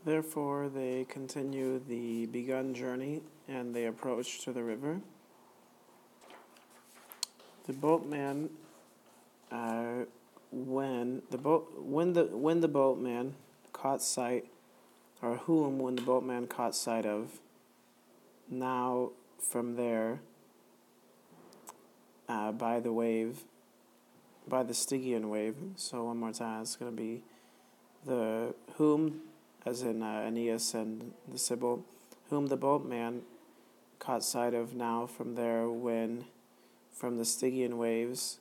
Therefore, they continue the begun journey, and they approach to the river. The boatman, when the boatman caught sight, or whom when the boatman caught sight of, now from there, by the Stygian wave. So one more time, it's going to be the whom, as in Aeneas and the Sibyl, whom the boatman caught sight of now from there when from the Stygian waves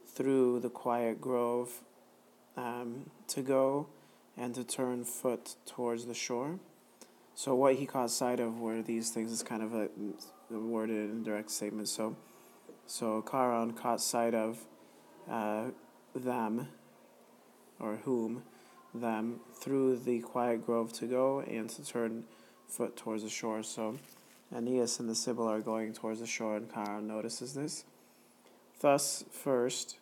through the quiet grove to go and to turn foot towards the shore. So what he caught sight of were these things. Is kind of a worded indirect statement. So Charon caught sight of them, or whom, them, through the quiet grove to go and to turn foot towards the shore. So Aeneas and the Sibyl are going towards the shore, and Charon notices this. Thus, first,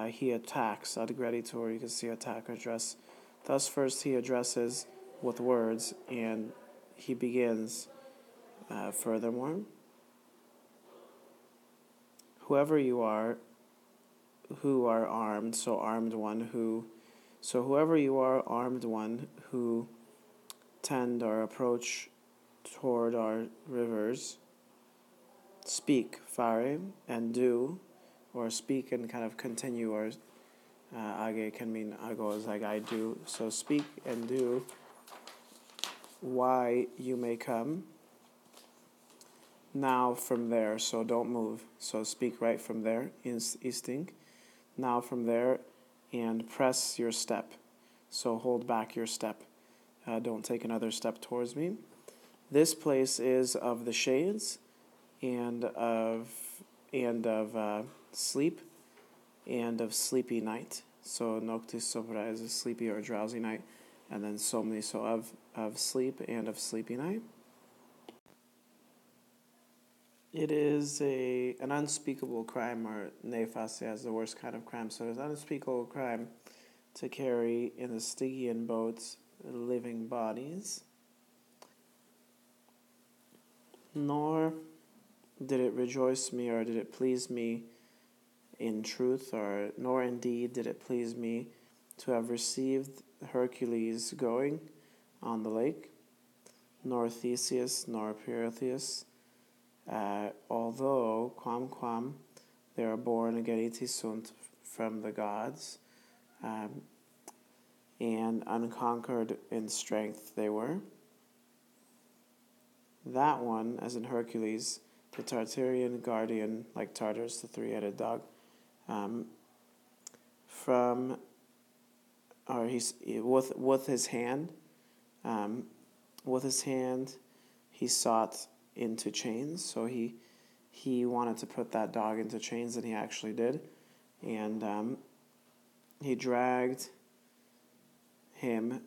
he attacks. Adgreditor, you can see attack or address. Thus, first he addresses with words, and he begins, furthermore, whoever you are, who are armed, so armed one who, so whoever you are, armed one who tend or approach toward our rivers, speak, fare, and do, or speak and kind of continue, or age can mean ago is like I do, so speak and do why you may come now from there, so don't move, so speak right from there, easting, now from there, and press your step, so hold back your step, don't take another step towards me. This place is of the shades and of sleep and of sleepy night. So noctis sopra is a sleepy or drowsy night, and then somni, so of sleep and of sleepy night. It is an unspeakable crime, or nefas as the worst kind of crime. So it's an unspeakable crime to carry in the Stygian boats living bodies. Nor did it rejoice me, or did it please me in truth, or nor indeed did it please me to have received Hercules going on the lake, nor Theseus, nor Pirithous, although quam they are born geniti sunt from the gods, and unconquered in strength they were. That one, as in Hercules, the Tartarian guardian, like Tartarus, the three-headed dog, from, or he's with his hand, he sought into chains. So he wanted to put that dog into chains, and he actually did, and he dragged him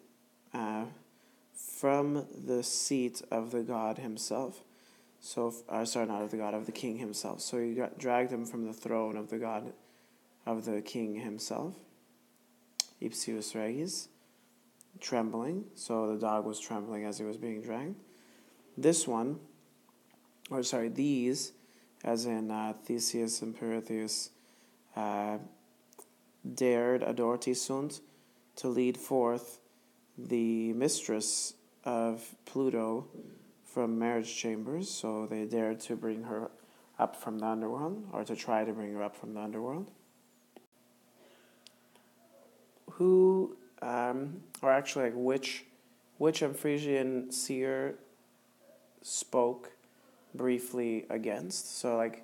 from the seat of the god himself. So, not of the god, of the king himself. So he dragged him from the throne of the god, of the king himself. Ipsius regis, trembling. So the dog was trembling as he was being dragged. These, as in Theseus and Pirithous, dared adorti sunt, to lead forth the mistress of Pluto from marriage chambers. So they dared to bring her up from the underworld, or to try to bring her up from the underworld. Who, or actually, like which Amphrysian seer spoke briefly against? So, like,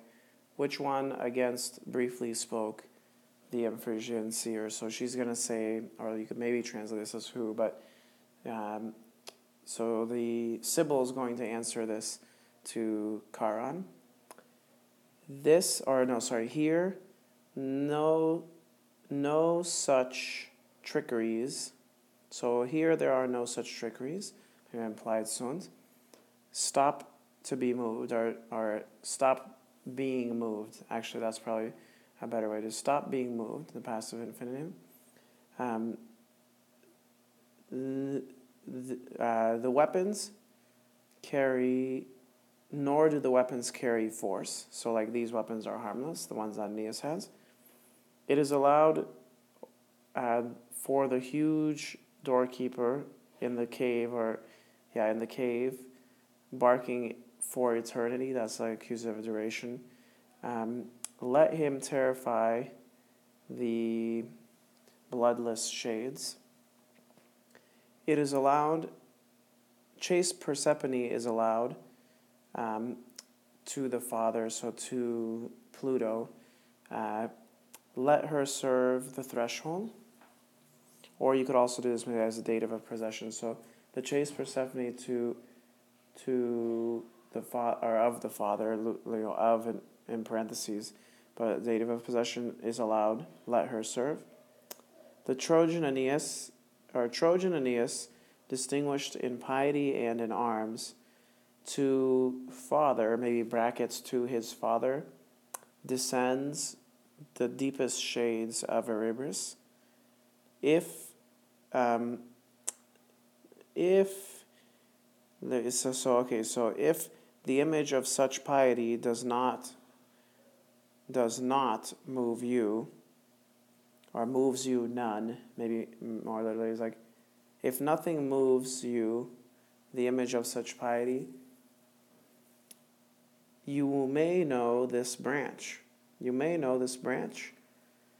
which one against briefly spoke the Amphrysian seer? So she's going to say, or you could maybe translate this as who, but so the Sibyl is going to answer this to Charon. Here, no such trickeries. So here there are no such trickeries, implied sunt. Stop to be moved, or stop being moved. Actually, that's probably a better way to stop being moved, the passive infinitive. the weapons carry, nor do the weapons carry force. So like these weapons are harmless, the ones that Aeneas has. It is allowed for the huge doorkeeper in the cave, barking for eternity. That's like accusative duration. Let him terrify the bloodless shades. It is allowed, chaste Persephone is allowed to the father, so to Pluto. Let her serve the threshold. Or you could also do this maybe as a dative of possession. So the chaste Persephone to the of the father, of in parentheses, but dative of possession is allowed. Let her serve. The Trojan Aeneas, distinguished in piety and in arms, to father, maybe brackets to his father, descends the deepest shades of Erebus. If if the image of such piety does not move you, or moves you none, maybe more literally is like, if nothing moves you, the image of such piety, you may know this branch. You may know this branch.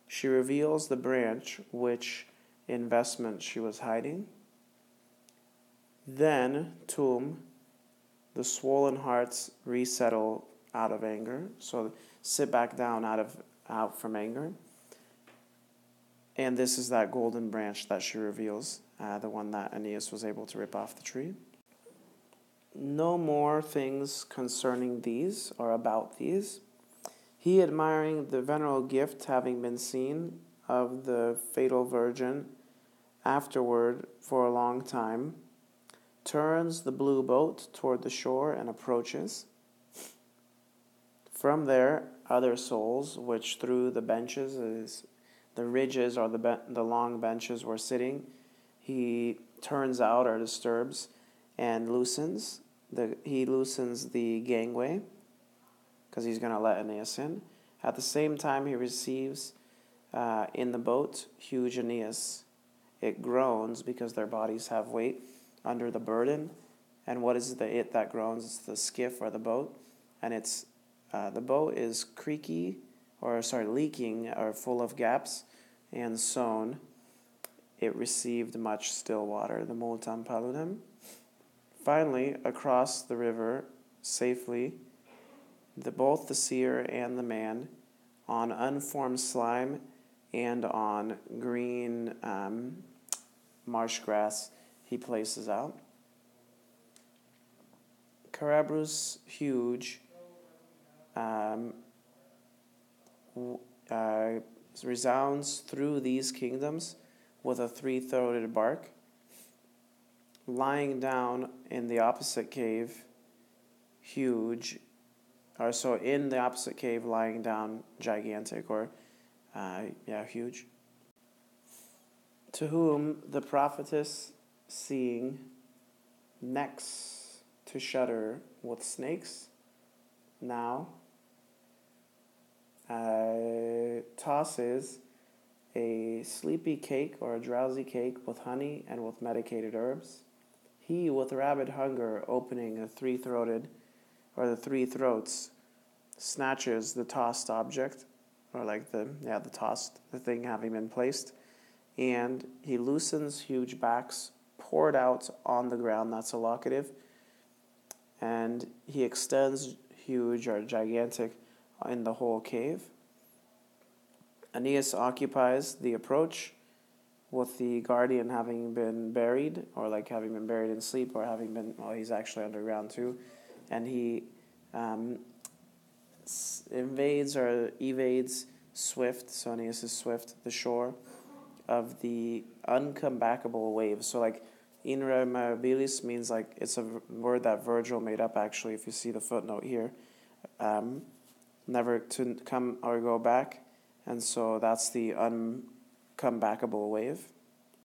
She reveals the branch which investment she was hiding. Then, the swollen hearts resettle out of anger. So sit back down out from anger. And this is that golden branch that she reveals, the one that Aeneas was able to rip off the tree. No more things concerning these or about these. He, admiring the venerable gift having been seen of the fatal virgin afterward for a long time, turns the blue boat toward the shore and approaches. From there, other souls, which through the benches, the ridges or the long benches were sitting, he turns out or disturbs and loosens the gangway, because he's going to let Aeneas in. At the same time, he receives in the boat huge Aeneas. It groans because their bodies have weight under the burden. And what is it that groans? It's the skiff or the boat. And it's the boat is leaking or full of gaps and sown. It received much still water, the multam paludem. Finally, across the river safely, both the seer and the man, on unformed slime and on green marsh grass, he places out. Carabrus huge resounds through these kingdoms with a three-throated bark. Lying down in the opposite cave, huge, in the opposite cave, lying down, gigantic, huge. To whom the prophetess, seeing, necks to shudder with snakes, now tosses a sleepy cake or a drowsy cake with honey and with medicated herbs. He, with rabid hunger, opening the three throats, snatches the tossed object, or the thing having been placed, and he loosens huge backs poured out on the ground. That's a locative. And he extends huge or gigantic in the whole cave. Aeneas occupies the approach, with the guardian having been buried, or having been buried in sleep, or he's actually underground too. And he evades swift, so Aeneas is swift, the shore of the uncomebackable wave. So irremediabilis means it's a word that Virgil made up actually, if you see the footnote here. Never to come or go back. And so that's the uncomebackable wave.